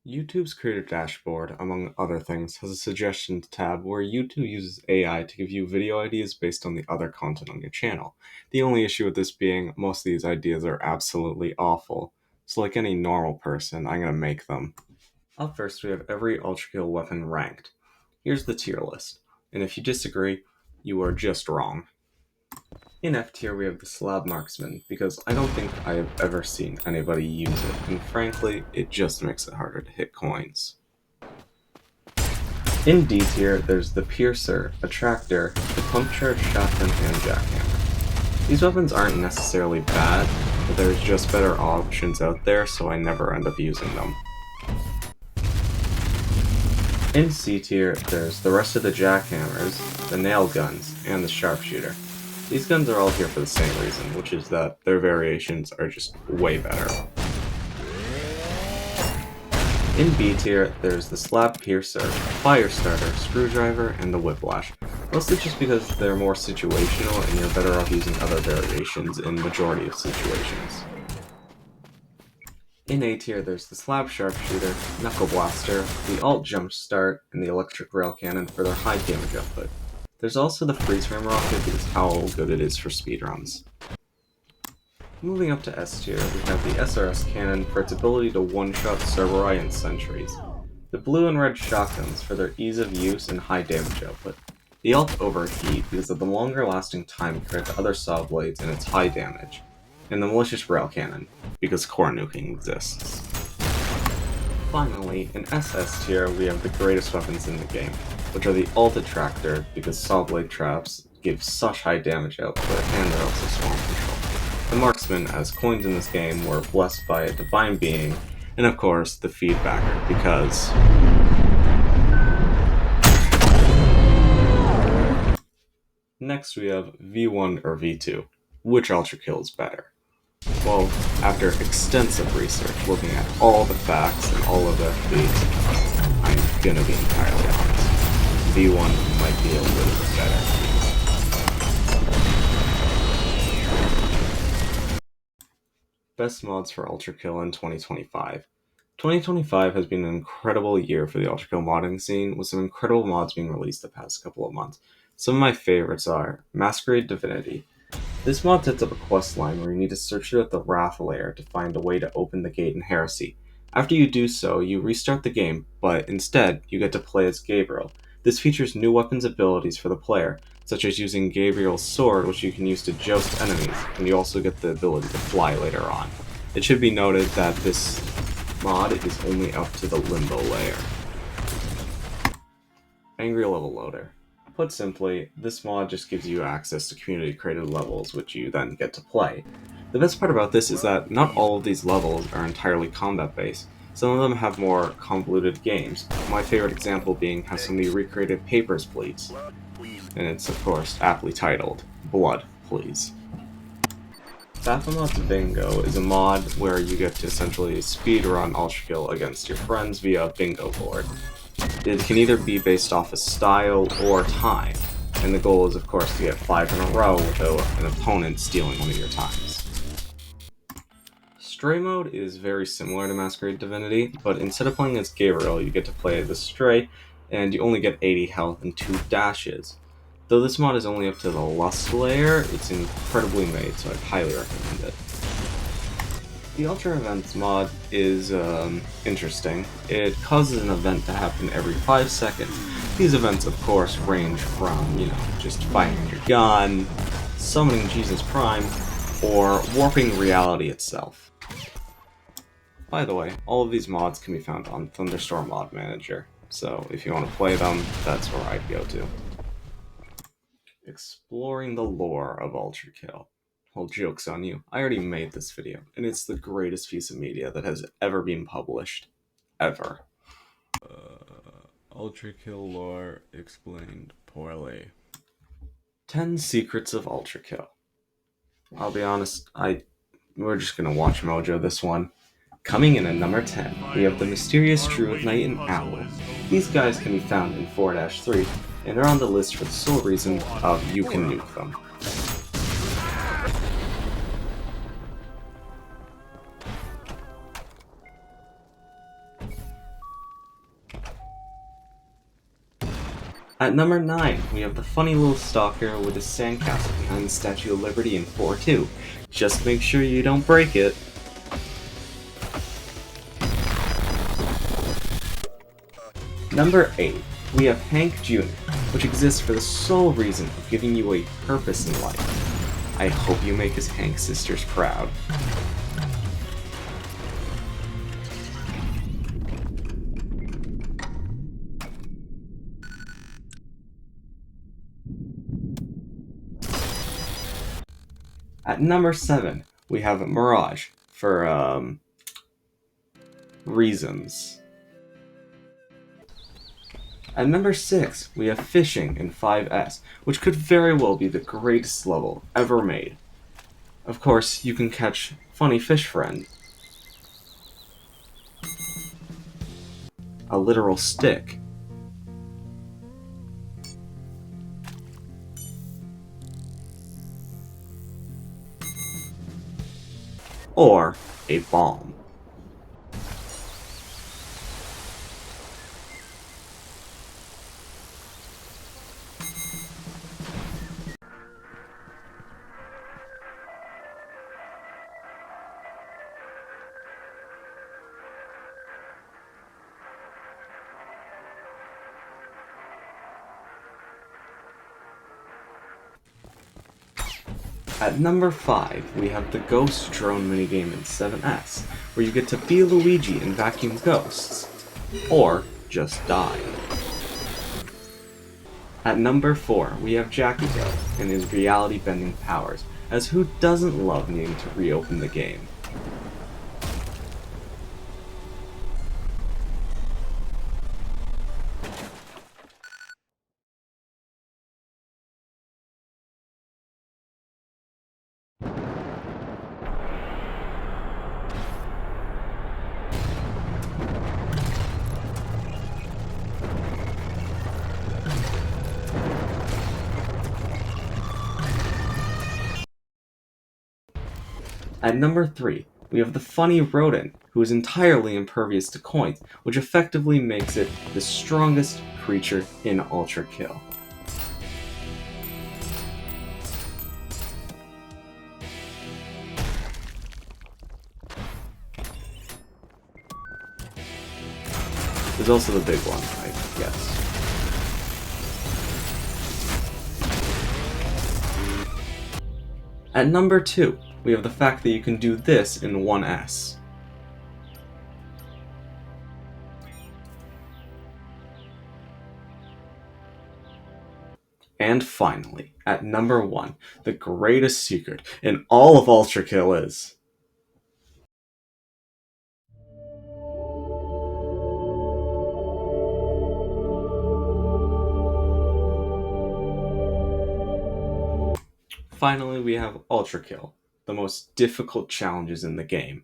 YouTube's Creator Dashboard, among other things, has a suggestions tab where YouTube uses AI to give you video ideas based on the other content on your channel. The only issue with this being, most of these ideas are absolutely awful. So like any normal person, I'm gonna make them. Up first, we have every Ultrakill weapon ranked. Here's the tier list, and if you disagree, you are just wrong. In F tier, we have the Slab Marksman, because I don't think I have ever seen anybody use it, and frankly, it just makes it harder to hit coins. In D tier, there's the Piercer, Attractor, the Pump Charge Shotgun, and Jackhammer. These weapons aren't necessarily bad, but there's just better options out there, so I never end up using them. In C tier, there's the rest of the Jackhammers, the Nail Guns, and the Sharpshooter. These guns are all here for the same reason, which is that their variations are just way better. In B tier, there's the Slab Piercer, Firestarter, Screwdriver, and the Whiplash, mostly just because they're more situational and you're better off using other variations in majority of situations. In A tier, there's the Slab Sharpshooter, Knuckle Blaster, the Alt Jumpstart, and the Electric Rail Cannon for their high damage output. There's also the Freeze Frame Rocket because how good it is for speedruns. Moving up to S tier, we have the SRS Cannon for its ability to one-shot Cerberus and Sentries. The blue and red shotguns for their ease of use and high damage output. The Alt Overheat because of the longer lasting time compared to other saw blades and its high damage. And the Malicious Rail Cannon because core nuking exists. Finally, in SS tier, we have the greatest weapons in the game, which are the Alt Attractor because saw blade traps give such high damage output and they're also swarm control. The Marksman, as coins in this game, were blessed by a divine being, and of course, the Feedbacker, because... Next we have V1 or V2. Which Ultrakill is better? Well, after extensive research, looking at all the facts and all of their feats, I'm gonna be entirely honest. V1 might be a little bit better. Best mods for Ultrakill in 2025. 2025 has been an incredible year for the Ultrakill modding scene, with some incredible mods being released the past couple of months. Some of my favorites are Masquerage Divinity. This mod sets up a quest line where you need to search throughout the Wrath layer to find a way to open the gate in Heresy. After you do so, you restart the game, but instead, you get to play as Gabriel. This features new weapons abilities for the player, such as using Gabriel's sword, which you can use to joust enemies, and you also get the ability to fly later on. It should be noted that this mod is only up to the Limbo layer. AngryLevelLoader. Put simply, this mod just gives you access to community-created levels, which you then get to play. The best part about this is that not all of these levels are entirely combat-based. Some of them have more convoluted games, my favorite example being how somebody recreated Papers, Please. And it's, of course, aptly titled, Blood, Please. BaphometsBingo is a mod where you get to essentially speedrun Ultrakill against your friends via a bingo board. It can either be based off of style or time, and the goal is, of course, to get 5 in a row without an opponent stealing one of your times. Stray mode is very similar to Masquerade Divinity, but instead of playing as Gabriel, you get to play as a Stray, and you only get 80 health and 2 dashes. Though this mod is only up to the Lust layer, it's incredibly made, so I'd highly recommend it. The UltraEvents mod is interesting. It causes an event to happen every 5 seconds. These events, of course, range from, just firing your gun, summoning Jesus Prime, or warping reality itself. By the way, all of these mods can be found on Thunderstorm Mod Manager, so if you want to play them, that's where I'd go to. Exploring the lore of Ultrakill. Well, joke's on you. I already made this video, and it's the greatest piece of media that has ever been published. Ever. Ultrakill lore explained poorly. 10 Secrets of Ultrakill. I'll be honest, we're just gonna watch Mojo this one. Coming in at number 10, we have the mysterious Druid Knight and Owl. These guys can be found in 4-3, and they're on the list for the sole reason of you can nuke them. At number 9, we have the funny little stalker with a sandcastle behind the Statue of Liberty in 4-2. Just make sure you don't break it. Number 8, we have Hank Jr., which exists for the sole reason of giving you a purpose in life. I hope you make his Hank sisters proud. At number 7, we have Mirage for reasons. At number 6, we have Fishing in 5S, which could very well be the greatest level ever made. Of course, you can catch Funny Fish Friend, a literal stick, or a bomb. At number 5, we have the Ghost Drone minigame in 7S, where you get to be Luigi and vacuum ghosts, or just die. At number 4, we have Jackie Go and his reality-bending powers, as who doesn't love needing to reopen the game? At number 3, we have the funny rodent, who is entirely impervious to coins, which effectively makes it the strongest creature in Ultrakill. There's also the big one, I guess. At number 2, we have the fact that you can do this in 1S. And finally, at number 1, the greatest secret in all of Ultrakill is... Finally, we have Ultrakill, the most difficult challenges in the game.